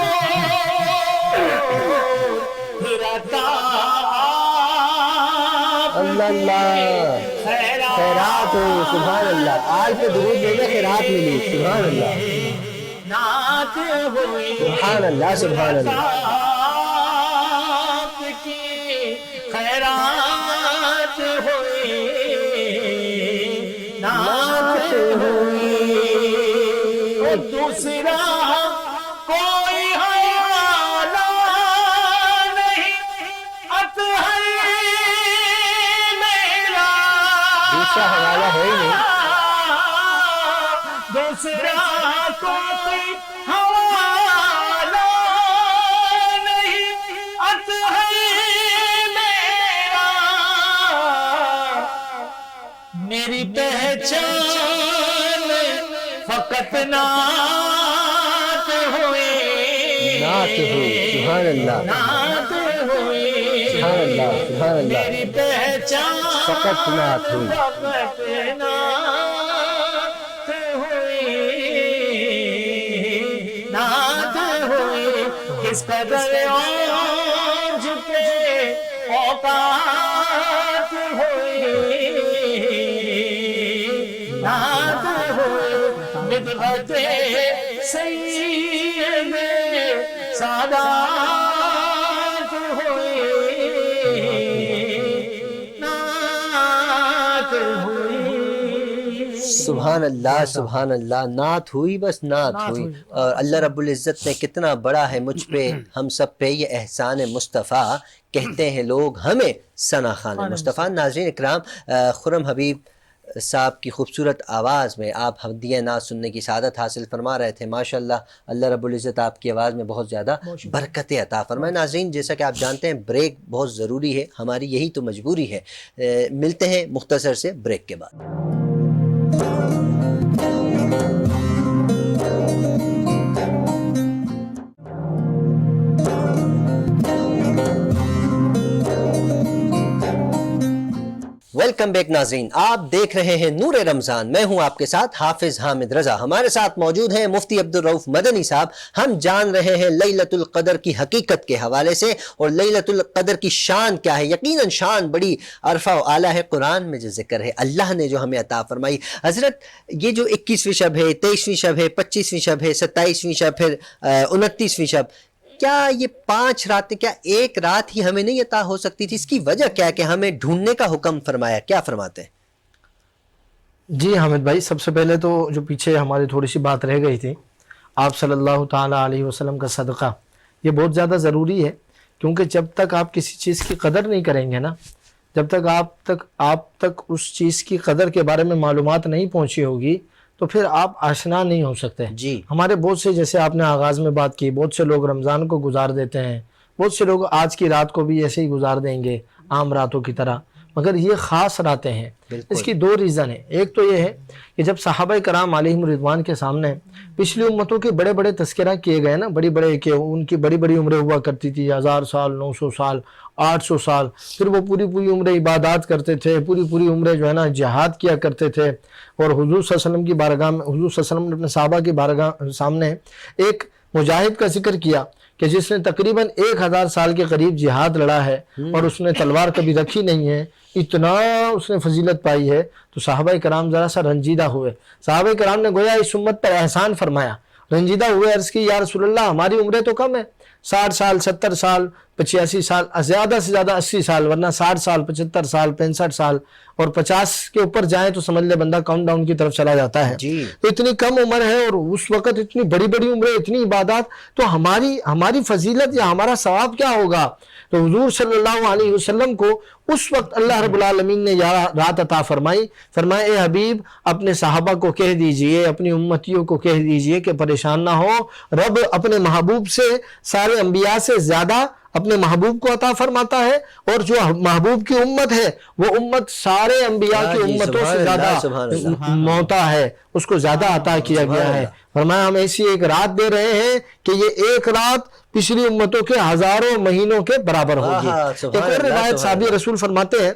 اللہ اللہ. خیرات ہو. سبحان اللہ. آل پہ درود بھیجا خیرات ملی. سبحان اللہ. نعت ہوئی. سبحان اللہ سبحان اللہ. آپ کی خیرات ہوئی. نعت ہوئی. اور دوسرا کوئی حوالہ نہیں اطہر میرا. دوسرا حوالہ ہے ہی نہیں. دوسرا کوئی حوالہ نہیں اطہر میرا. میری پہچان فقط نعت ہوئی. نعت ہوئی. سبحان اللہ. نعت ہوئی. سبحان اللہ سبحان اللہ. میری پہچان فقط نعت ہوئی. فقط نعت ہوئی. نعت ہوئی. کس قدر عوج پہ اوقات ہوئی. نعت ہوئی. مدحت سید سادات ہوئی. نعت ہوئی. سبحان اللہ سبحان اللہ. نعت ہوئی بس نعت ہوئی. اور اللہ رب العزت نے کتنا بڑا ہے مجھ پہ ہم سب پہ یہ احسان مصطفیٰ. کہتے ہیں لوگ ہمیں ثنا خان مصطفیٰ. ناظرین اکرام، خرم حبیب صاحب کی خوبصورت آواز میں آپ ہدیہ نعت سننے کی سعادت حاصل فرما رہے تھے. ماشاءاللہ اللہ رب العزت آپ کی آواز میں بہت زیادہ برکت عطا فرمائے. ناظرین جیسا کہ آپ جانتے ہیں بریک بہت ضروری ہے. ہماری یہی تو مجبوری ہے. ملتے ہیں مختصر سے بریک کے بعد. ویلکم بیک ناظرین، آپ دیکھ رہے ہیں نور رمضان. میں ہوں آپ کے ساتھ حافظ حامد رضا. ہمارے ساتھ موجود ہیں مفتی عبدالرؤف مدنی صاحب. ہم جان رہے ہیں لیلۃ القدر کی حقیقت کے حوالے سے اور لیلۃ القدر کی شان کیا ہے. یقیناً شان بڑی عرفہ و اعلیٰ ہے. قرآن میں جو ذکر ہے اللہ نے جو ہمیں عطا فرمائی. حضرت یہ جو 21ویں شب ہے، 23ویں شب ہے، 25ویں شب ہے، 27ویں شب، پھر 29ویں شب، کیا یہ 5 راتیں کیا ایک رات ہی ہمیں نہیں عطا ہو سکتی تھی؟ اس کی وجہ کیا کہ ہمیں ڈھونڈنے کا حکم فرمایا؟ کیا فرماتے ہیں؟ جی حامد بھائی، سب سے پہلے تو جو پیچھے ہماری تھوڑی سی بات رہ گئی تھی، آپ صلی اللہ تعالیٰ علیہ وسلم کا صدقہ یہ بہت زیادہ ضروری ہے، کیونکہ جب تک آپ کسی چیز کی قدر نہیں کریں گے نا، جب تک آپ تک اس چیز کی قدر کے بارے میں معلومات نہیں پہنچی ہوگی تو پھر آپ آشنا نہیں ہو سکتے۔ جی ہمارے بہت سے، جیسے آپ نے آغاز میں بات کی، بہت سے لوگ رمضان کو گزار دیتے ہیں، بہت سے لوگ آج کی رات کو بھی ایسے ہی گزار دیں گے عام راتوں کی طرح، مگر یہ خاص راتیں ہیں۔ اس کی دو ریزن ہیں۔ ایک تو یہ ہے کہ جب صحابہ کرام علیہم رضوان کے سامنے پچھلی امتوں کے بڑے بڑے تذکرہ کیے گئے نا، کہ ان کی بڑی بڑی عمریں ہوا کرتی تھی، 1000 سال، 900 سال، 800 سال، پھر وہ پوری عمریں عبادات کرتے تھے، پوری عمریں جو ہے نا جہاد کیا کرتے تھے، اور حضور صلی اللہ علیہ وسلم کی بارگاہ میں، حضور صلی اللہ علیہ وسلم نے اپنے صحابہ کی بارگاہ سامنے ایک مجاہد کا ذکر کیا کہ جس نے تقریباً 1000 سال کے قریب جہاد لڑا ہے اور اس نے تلوار کبھی رکھی نہیں ہے، اتنا اس نے فضیلت پائی ہے، تو صحابہ کرام ذرا سا رنجیدہ ہوئے۔ صحابہ کرام نے گویا اس امت پر احسان فرمایا، رنجیدہ ہوئے، عرض کی یا رسول اللہ ہماری عمریں تو کم ہے، 60 سال، 70 سال، 85 سال، زیادہ سے زیادہ 80 سال، ورنہ 60 سال، 75 سال، 65 سال، اور 50 کے اوپر جائیں تو سمجھ لے بندہ کاؤنٹ ڈاؤن کی طرف چلا جاتا ہے۔ تو اتنی کم عمر ہے اور اس وقت اتنی بڑی عمریں، اتنی عبادات، تو ہماری فضیلت یا ہمارا ثواب کیا ہوگا؟ تو حضور صلی اللہ علیہ وسلم کو اس وقت اللہ رب العالمین نے رات عطا فرمایا اے حبیب اپنے صحابہ کو کہہ دیجئے، اپنی امتیوں کو کہہ دیجئے کہ پریشان نہ ہو، رب اپنے محبوب سے، سارے انبیاء سے زیادہ اپنے محبوب کو عطا فرماتا ہے، اور جو محبوب کی امت ہے وہ امت سارے انبیاء کی امتوں سے زیادہ موتا ہے، اس کو زیادہ عطا کیا گیا ہے۔ فرمایا ہم ایسی ایک رات دے رہے ہیں کہ یہ ایک رات پچھلی امتوں کے ہزاروں مہینوں کے برابر ہوگی۔ ایک اور روایت صحابی رسول فرماتے ہیں،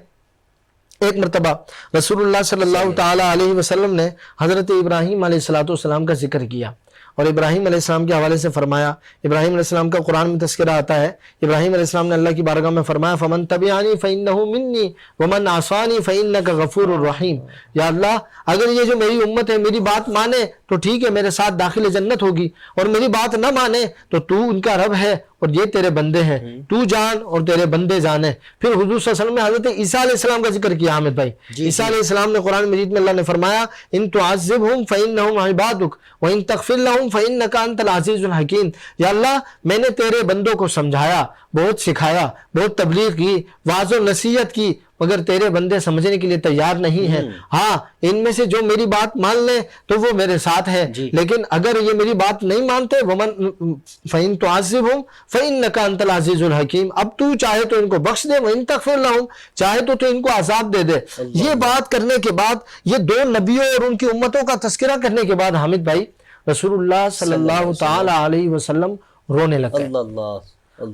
ایک مرتبہ رسول اللہ صلی اللہ تعالی علیہ وسلم نے حضرت ابراہیم علیہ السلام کا ذکر کیا، اور ابراہیم علیہ السلام کے حوالے سے فرمایا، ابراہیم علیہ السلام کا قرآن میں تذکرہ آتا ہے، ابراہیم علیہ السلام نے اللہ کی بارگاہ میں فرمایا فَمَن تَبِعَنِي فَإِنَّهُ مِنِّي وَمَنْ عَصَانِي فَإِنَّكَ غَفُورٌ رَحِيمٌ۔ یا اللہ اگر یہ جو میری امت ہے میری بات مانے تو ٹھیک ہے، میرے ساتھ داخل جنت ہوگی، اور میری بات نہ مانے تو ان کا رب ہے اور یہ تیرے بندے ہیں، تو جان اور تیرے بندے جانے۔ پھر حضور صلی اللہ علیہ وسلم نے حضرت عیسیٰ علیہ السلام کا ذکر کیا۔ حامد بھائی، عیسیٰ علیہ السلام نے قرآن مجید میں اللہ نے فرمایا ان تعذبہم فإنہم عبادک وإن تغفر لہم فإنک انت العزیز الحکیم۔ یا اللہ میں نے تیرے بندوں کو سمجھایا، بہت سکھایا، بہت تبلیغ کی، واعظ و نصیحت کی، مگر تیرے بندے سمجھنے کے لیے تیار نہیں ہیں۔ ہاں ان میں سے جو میری بات مان لیں تو وہ میرے ساتھ ہے، لیکن اگر یہ میری بات نہیں مانتے فَإِن تُعَذِّبْهُمْ فَإِنَّكَ أَنْتَ الْعَزِيزُ الْحَكِيمُ، اب تو چاہے تو ان کو بخش دے، وَإِن تَغْفِرْ لَهُمْ، چاہے تو ان کو عذاب دے دے۔ یہ بات کرنے کے بعد، یہ دو نبیوں اور ان کی امتوں کا تذکرہ کرنے کے بعد حامد بھائی رسول اللہ صلی اللہ تعالی علیہ وسلم رونے لگ گئے۔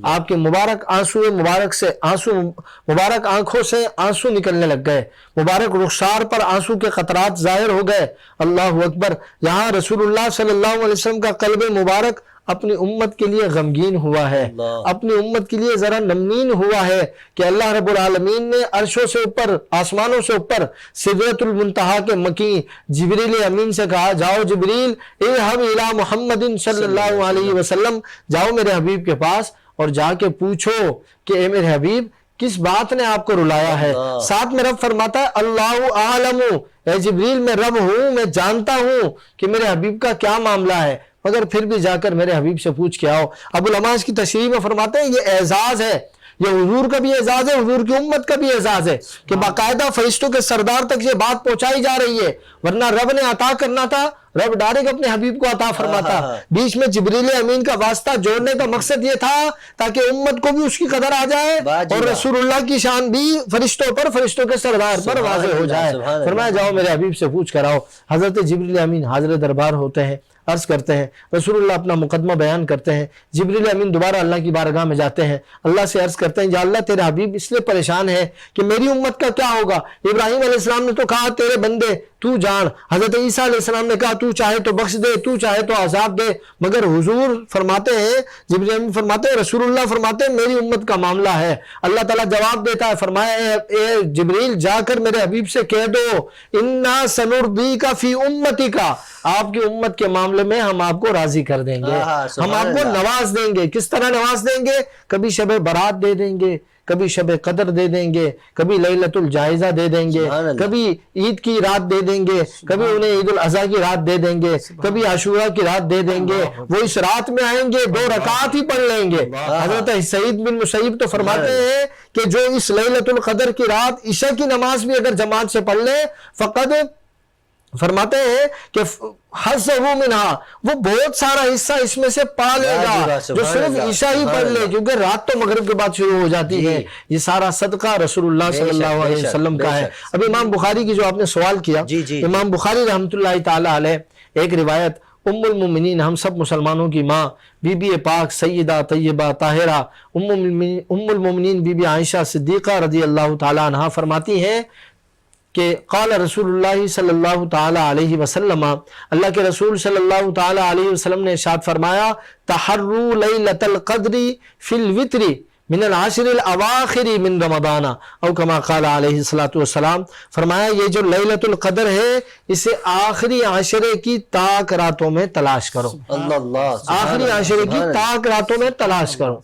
آپ کے مبارک مبارک آنکھوں سے آنسو نکلنے لگ گئے، مبارک رخسار پر آنسو کے قطرات ظاہر ہو گئے۔ اللہ اکبر! یہاں رسول اللہ صلی اللہ علیہ وسلم کا قلب مبارک اپنی امت کے لیے غمگین ہوا ہے، اپنی امت کے لیے ذرا نمنین ہوا ہے کہ اللہ رب العالمین نے عرشوں سے اوپر، آسمانوں سے اوپر سدرۃ المنتہا کے مکین جبریل امین سے کہا جاؤ جبریل اذهب الى محمد صلی اللہ علیہ وسلم، جاؤ میرے حبیب کے پاس اور جا کے پوچھو کہ اے میرے حبیب کس بات نے آپ کو رلایا ہے۔ ساتھ میں رب فرماتا ہے اللہ اعلم، اے جبریل میں رب ہوں، میں جانتا ہوں کہ میرے حبیب کا کیا معاملہ ہے، مگر پھر بھی جا کر میرے حبیب سے پوچھ کے آؤ۔ ابو العماء اس کی تشریح میں فرماتے ہیں یہ اعزاز ہے، یہ حضور کا بھی اعزاز ہے، حضور کی امت کا بھی اعزاز ہے کہ باقاعدہ فرشتوں کے سردار تک یہ بات پہنچائی جا رہی ہے، ورنہ رب نے عطا کرنا تھا، رب ڈائریکٹ اپنے حبیب کو عطا فرماتا، بیچ میں جبریل امین کا واسطہ جوڑنے کا مقصد یہ تھا تاکہ امت کو بھی اس کی قدر آ جائے اور رسول اللہ کی شان بھی فرشتوں پر، فرشتوں کے سردار پر واضح ہو جائے۔ فرمایا جاؤ میرے حبیب سے پوچھ کر آؤ۔ حضرت جبریل امین حاضر دربار ہوتے ہیں، عرض کرتے ہیں، رسول اللہ اپنا مقدمہ بیان کرتے ہیں، جبریل امین دوبارہ اللہ کی بارگاہ میں جاتے ہیں، اللہ سے عرض کرتے ہیں یا اللہ تیرے حبیب اس لیے پریشان ہے کہ میری امت کا کیا ہوگا۔ ابراہیم علیہ السلام نے تو کہا تیرے بندے تو جان، حضرت عیسیٰ علیہ السلام نے کہا تو چاہے تو بخش دے، تو چاہے تو عذاب دے، مگر حضور فرماتے ہیں، جبریل امین فرماتے ہیں، رسول اللہ فرماتے ہیں میری امت کا معاملہ ہے۔ اللہ تعالیٰ جواب دیتا ہے، فرمایا اے جبریل جا کر میرے حبیب سے کہہ دو انا سنرضیک فی امتک، آپ کی امت کے معاملے میں ہم آپ کو راضی کر دیں گے، ہم آپ کو نواز دیں گے۔ کس طرح نواز دیں گے؟ کبھی شب برات دے دیں گے، کبھی شب قدر دے دیں گے، کبھی لیلۃ الجائزہ دے دیں گے، سبحان اللہ۔ کبھی عید کی رات دے دیں گے، کبھی انہیں عید الاضحیٰ کی رات دے دیں گے، کبھی عاشورہ کی رات دے دیں گے، وہ اس رات میں آئیں گے 2 رکعت ہی پڑھ لیں گے۔ حضرت سعید بن مسیب تو فرماتے ہیں کہ جو اس لیلۃ القدر کی رات عشاء کی نماز بھی اگر جماعت سے پڑھ لے، فقط فرماتے ہیں کہ حظہ منہا، وہ بہت سارا حصہ اس میں سے پا لے گا، جو صرف عشاء ہی پڑھ لے، کیونکہ رات تو مغرب کے بعد شروع ہو جاتی ہے۔ یہ سارا صدقہ رسول اللہ صلی اللہ علیہ وسلم کا ہے۔ اب امام بخاری کی جو آپ نے سوال کیا، امام بخاری رحمۃ اللہ تعالی علیہ، ایک روایت ام المومنین، ہم سب مسلمانوں کی ماں، بی بی پاک سیدہ طیبہ طاہرہ ام المومنین بی بی عائشہ صدیقہ رضی اللہ تعالی عنہا فرماتی ہیں کہ قال رسول اللہ صلی اللہ تعالی علیہ وسلم، اللہ کے رسول صلی اللہ تعالی علیہ وسلم نے ارشاد فرمایا، تحروا لیلۃ القدر فی الوتر من العشر الاواخر من رمضان، او کما قال علیہ الصلوۃ والسلام، فرمایا یہ جو لیلۃ القدر ہے اسے آخری عشرے کی تاک راتوں میں تلاش کرو، آخری عشرے کی تاک راتوں میں تلاش کرو۔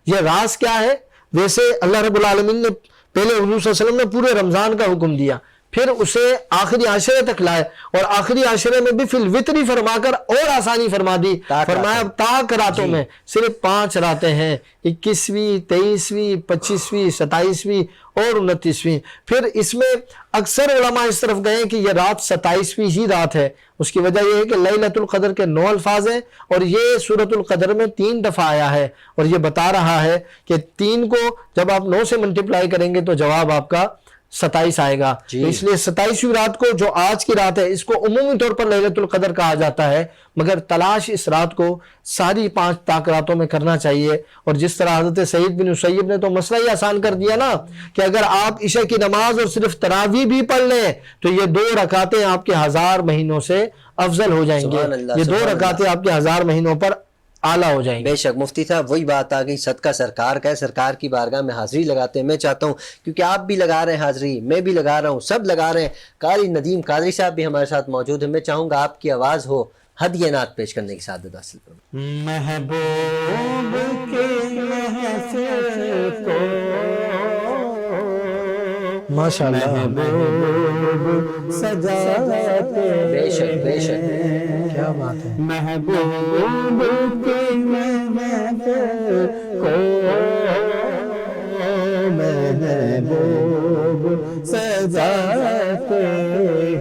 یہ راز کیا ہے؟ ویسے اللہ رب العالمین نے پہلے حضور صلی اللہ علیہ وسلم نے پورے رمضان کا حکم دیا، پھر اسے آخری عشرے تک لائے، اور آخری عشرے میں بھی فی الوتر فرما کر اور آسانی فرما دی، فرمایا تاک راتوں میں صرف 5 راتیں ہیں، 21ویں 23ویں 25ویں 27ویں اور 29ویں۔ پھر اس میں اکثر علماء اس طرف گئے کہ یہ رات 27ویں ہی رات ہے، اس کی وجہ یہ ہے کہ لیلۃ القدر کے 9 الفاظ ہیں، اور یہ سورۃ القدر میں 3 دفعہ آیا ہے، اور یہ بتا رہا ہے کہ 3 کو جب آپ 9 سے ملٹیپلائی کریں گے تو جواب آپ کا 27 آئے گا۔ تو اس لیے 27ویں رات کو جو آج کی رات ہے اس کو عمومی طور پر لیلۃ القدر کہا جاتا ہے، مگر تلاش اس رات کو ساری 5 تاک راتوں میں کرنا چاہیے۔ اور جس طرح حضرت سعید بن مسیب نے تو مسئلہ ہی آسان کر دیا نا، کہ اگر آپ عشاء کی نماز اور صرف تراویح بھی پڑھ لیں تو یہ 2 رکعتیں آپ کے 1000 مہینوں سے افضل ہو جائیں گے، یہ 2 رکعتیں آپ کے 1000 مہینوں پر اعلیٰ ہو جائیں گے۔ بے شک مفتی صاحب وہی بات آ گئی، صدقہ سرکار کا ہے، سرکار کی بارگاہ میں حاضری لگاتے ہیں۔ میں چاہتا ہوں کیونکہ آپ بھی لگا رہے ہیں حاضری، میں بھی لگا رہا ہوں، سب لگا رہے ہیں، قاری ندیم قادری صاحب بھی ہمارے ساتھ موجود ہیں، میں چاہوں گا آپ کی آواز ہو ہدیہ نعت پیش کرنے کی سعادت حاصل کروں۔ محبوب کی محفل کو ماشاءاللہ محبوب سجاتے بے شک بے شک کیا بات ہے۔ محبوب کی محفل کو محبوب سجاتے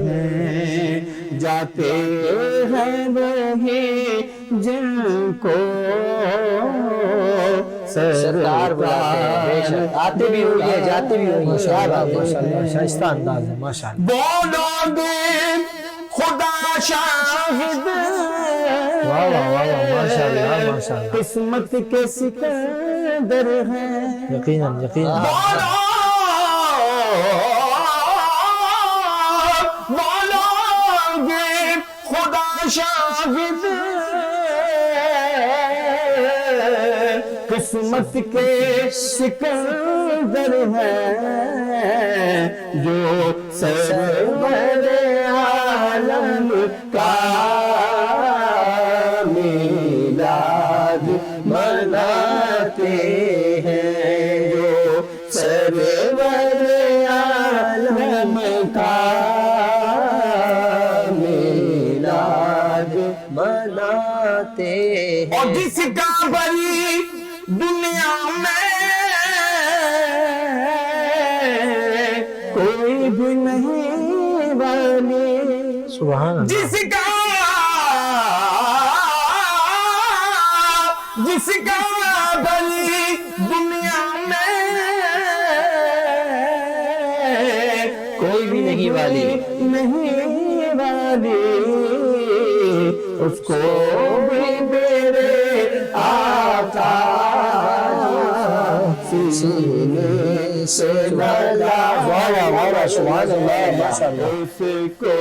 ہیں، جاتے ہیں وہی جن کو سرکار بلاتے ہیں، بے شک آتے بھی ہوئی ہے جاتے بھی ہوئی ہے، کیا بات ہے، ماشاءاللہ شائستہ انداز ہے، ماشاءاللہ۔ بولو گے خدا شاہد، واہ واہ واہ واہ، ماشاءاللہ ماشاءاللہ، قسمت کے سکندر ہیں، یقیناً یقیناً۔ بولو گے خدا شاہد، قسمت کے سکندر ہیں، جو سرور عالم کا میلاد مناتے ہیں، جو سرور عالم کا میلاد مناتے ہیں۔ اور جس کا بری دنیا میں کوئی بھی نہیں والی، سبحان اللہ۔ جس کا بری دنیا میں کوئی بھی نہیں والی، نہیں والی، اس کو بھی میرے آقا سینے سے لگا، سبحان اللہ ماشاءاللہ۔ اس کو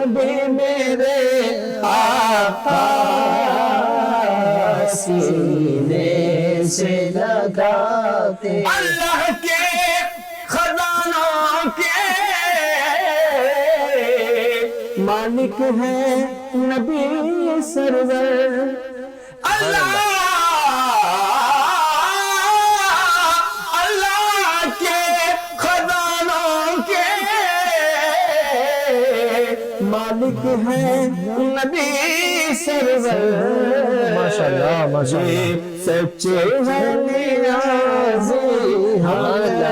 بھی میرے آقا سینے سے لگاتے، اللہ کے خزانوں کے مالک ہے نبی سرور، اللہ ہیں نبی سرور ماشاءاللہ ماشاءاللہ سچے ہیں نیازی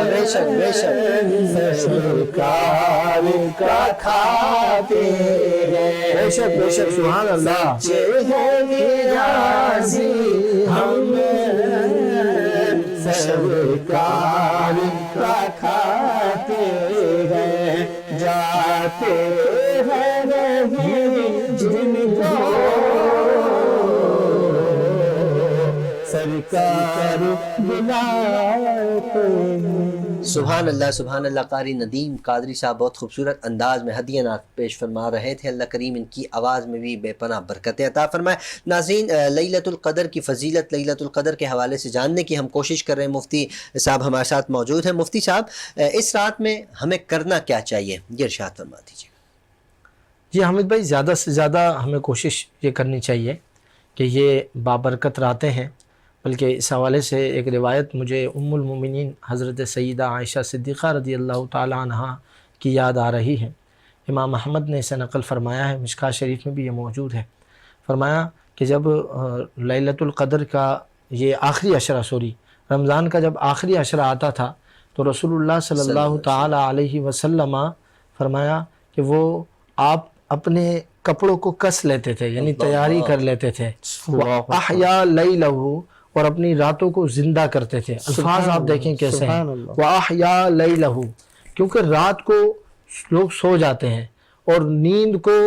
بے شک بے شک سرکار کا کھاتے ہیں بے شک بے شک سبحان اللہ سچے ہیں نیازی ہم سرکار کا کھاتے ہیں جاتے ہیں نہیں جن کو سرکار بلاتے ہیں سبحان اللہ قاری ندیم قادری صاحب بہت خوبصورت انداز میں ہدیہ نعت پیش فرما رہے تھے. اللہ کریم ان کی آواز میں بھی بے پناہ برکتیں عطا فرمائے. ناظرین لیلۃ القدر کی فضیلت لیلۃ القدر کے حوالے سے جاننے کی ہم کوشش کر رہے ہیں. مفتی صاحب ہمارے ساتھ موجود ہیں. مفتی صاحب اس رات میں ہمیں کرنا کیا چاہیے یہ ارشاد فرما دیجیے. جی حامد بھائی زیادہ سے زیادہ ہمیں کوشش یہ کرنی چاہیے کہ یہ بابرکت راتیں ہیں. بلکہ اس حوالے سے ایک روایت مجھے ام المومنین حضرت سیدہ عائشہ صدیقہ رضی اللہ تعالی عنہ کی یاد آ رہی ہے. امام احمد نے اسے نقل فرمایا ہے, مشکاۃ شریف میں بھی یہ موجود ہے. فرمایا کہ جب لیلۃ القدر کا یہ آخری عشرہ رمضان کا جب آخری عشرہ آتا تھا تو رسول اللہ صلی اللہ تعالی علیہ وسلم فرمایا کہ وہ آپ اپنے کپڑوں کو کس لیتے تھے, یعنی تیاری کر لیتے تھے. وَأَحْيَا لَيْلَهُ, اور اپنی راتوں کو زندہ کرتے تھے. الفاظ آپ دیکھیں کیسے ہیں. وَأَحْيَا لَيْلَهُ, کیونکہ رات کو لوگ سو جاتے ہیں اور نیند کو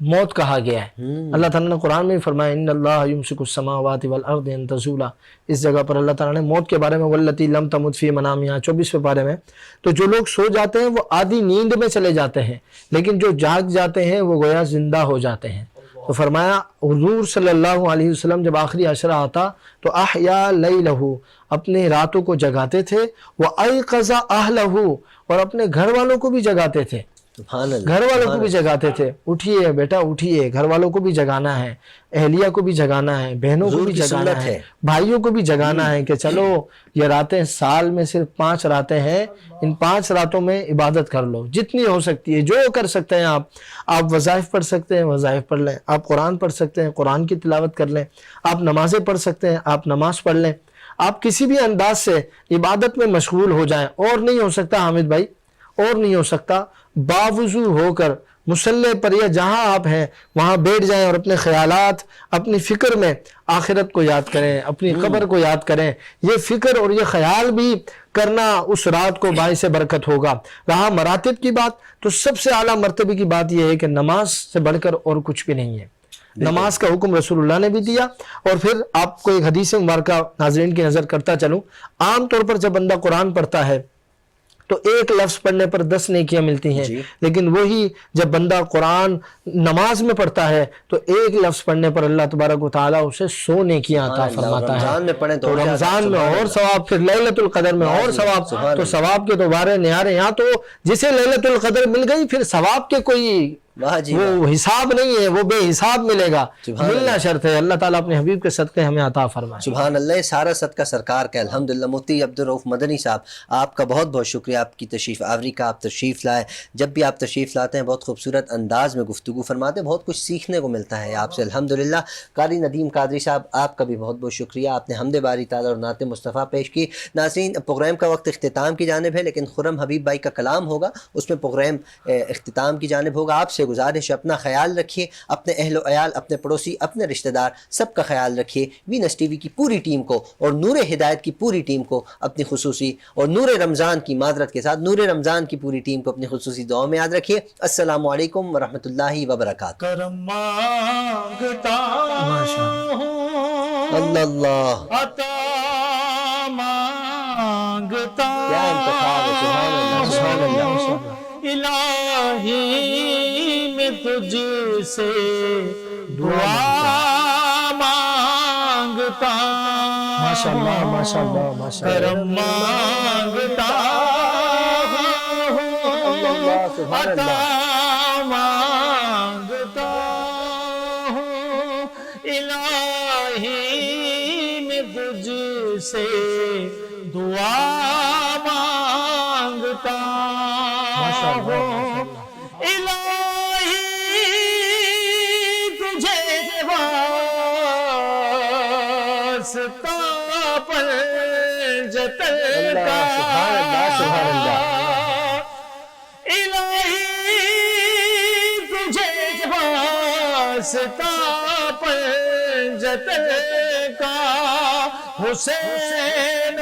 موت کہا گیا ہے. اللہ تعالیٰ نے قرآن میں فرمایا ان اللہ یمسک السماوات والارض ان تزولا. اس جگہ پر اللہ تعالیٰ نے موت کے بارے میں واللتی لم تمت فی منامہا 24ویں پارے میں. تو جو لوگ سو جاتے ہیں وہ آدھی نیند میں چلے جاتے ہیں, لیکن جو جاگ جاتے ہیں وہ گویا زندہ ہو جاتے ہیں. تو فرمایا حضور صلی اللہ علیہ وسلم جب آخری عشرہ آتا تو احیا لیلہ, اپنے راتوں کو جگاتے تھے. وایقظ اہلہ, اور اپنے گھر والوں کو بھی جگاتے تھے. گھر والوں کو بھی جگاتے تھے. اٹھیے بیٹا اٹھیے, گھر والوں کو بھی جگانا ہے, اہلیہ کو بھی جگانا ہے, بہنوں کو بھی جگانا ہے, بھائیوں کو بھی جگانا ہے کہ چلو یہ راتیں سال میں صرف 5 راتیں ہیں, ان 5 راتوں میں عبادت کر لو جتنی ہو سکتی ہے, جو کر سکتے ہیں آپ وظائف پڑھ سکتے ہیں وظائف پڑھ لیں, آپ قرآن پڑھ سکتے ہیں قرآن کی تلاوت کر لیں, آپ نمازیں پڑھ سکتے ہیں آپ نماز پڑھ لیں, آپ کسی بھی انداز سے عبادت میں مشغول ہو جائیں. اور نہیں ہو سکتا حامد بھائی, اور نہیں ہو سکتا, باوضو ہو کر مصلی پر یا جہاں آپ ہیں وہاں بیٹھ جائیں اور اپنے خیالات اپنی فکر میں آخرت کو یاد کریں, اپنی قبر کو یاد کریں. یہ فکر اور یہ خیال بھی کرنا اس رات کو باعث برکت ہوگا. رہا مراتب کی بات, تو سب سے اعلیٰ مرتبے کی بات یہ ہے کہ نماز سے بڑھ کر اور کچھ بھی نہیں ہے. نماز کا حکم رسول اللہ نے بھی دیا. اور پھر آپ کو ایک حدیث مبارکہ ناظرین کی نظر کرتا چلوں. عام طور پر جب بندہ قرآن پڑھتا ہے تو ایک لفظ پڑھنے پر 10 نیکیاں ملتی ہیں, لیکن وہی جب بندہ قرآن نماز میں پڑھتا ہے تو ایک لفظ پڑھنے پر اللہ تبارک و تعالیٰ اسے 100 نیکیاں عطا فرماتا ہے. تو رمضان میں اور ثواب, پھر لیلۃ القدر میں اور ثواب. تو ثواب کے تو بارے نیارے. یہاں تو جسے لیلۃ القدر مل گئی پھر ثواب کے کوئی وہ حساب نہیں ہے, وہ بے حساب ملے گا. ملنا شرط ہے. اللہ تعالیٰ اپنے حبیب کے صدقے ہمیں عطا فرمائے. سبحان اللہ, سارا صدقہ سرکار کا الحمدللہ. مفتی عبدالرؤف مدنی صاحب آپ کا بہت بہت شکریہ, آپ کی تشریف آوری کا, آپ تشریف لائے. جب بھی آپ تشریف لاتے ہیں بہت خوبصورت انداز میں گفتگو فرماتے ہیں, بہت کچھ سیکھنے کو ملتا ہے آپ سے الحمدللہ. قاری ندیم قادری صاحب آپ کا بھی بہت بہت شکریہ, آپ نے حمد باری تعالیٰ اور نعت مصطفیٰ پیش کی. ناظرین پروگرام کا وقت اختتام کی جانب ہے, لیکن خرم حبیب بھائی کا کلام ہوگا, اس میں پروگرام اختتام کی جانب ہوگا. آپ سے گزارش ہے اپنا خیال رکھیے, اپنے اہل و عیال, اپنے پڑوسی, اپنے رشتہ دار سب کا خیال رکھیے. وینس ٹی وی کی پوری ٹیم کو اور نور ہدایت کی پوری ٹیم کو اپنی خصوصی, اور نور رمضان کی معذرت کے ساتھ نور رمضان کی پوری ٹیم کو اپنی خصوصی دعاؤں میں یاد رکھیے. السلام علیکم ورحمۃ اللہ وبرکاتہ. کرم مانگتا ہوں, اللہ عطا مانگتا کیا انتخاب ہے. سبحان اللہ سبحان اللہ. الہی میں تجھ سے دعا مانگتا, ماشاءاللہ ماشاءاللہ ماشاءاللہ. کرم مانگتا ہوں, عطا مانگتا ہوں. الہی میں تجھ سے دعا مانگتا ہوں. الہی جتن اللہ کا سبحان اللہ سبحان اللہ الہی تجھے واسطہ پنجتن کا حسین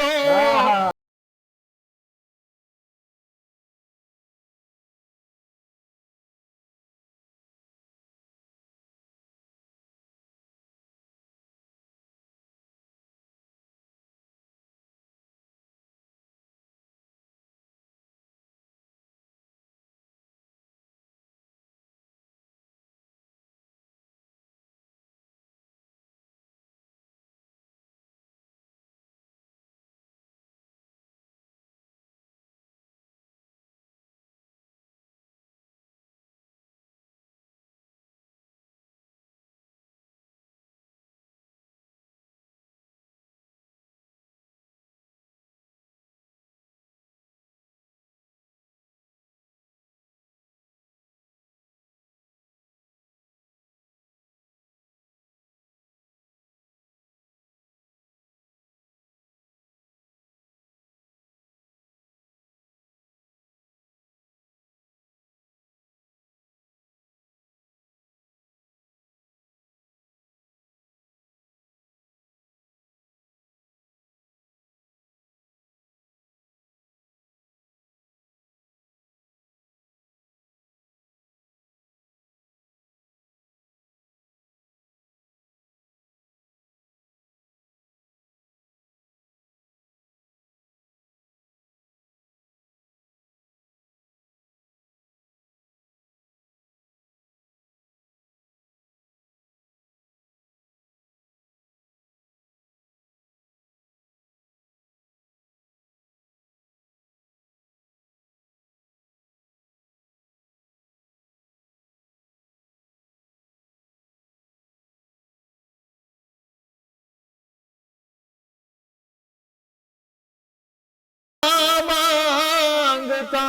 مانگتا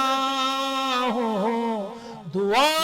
ہوں دعا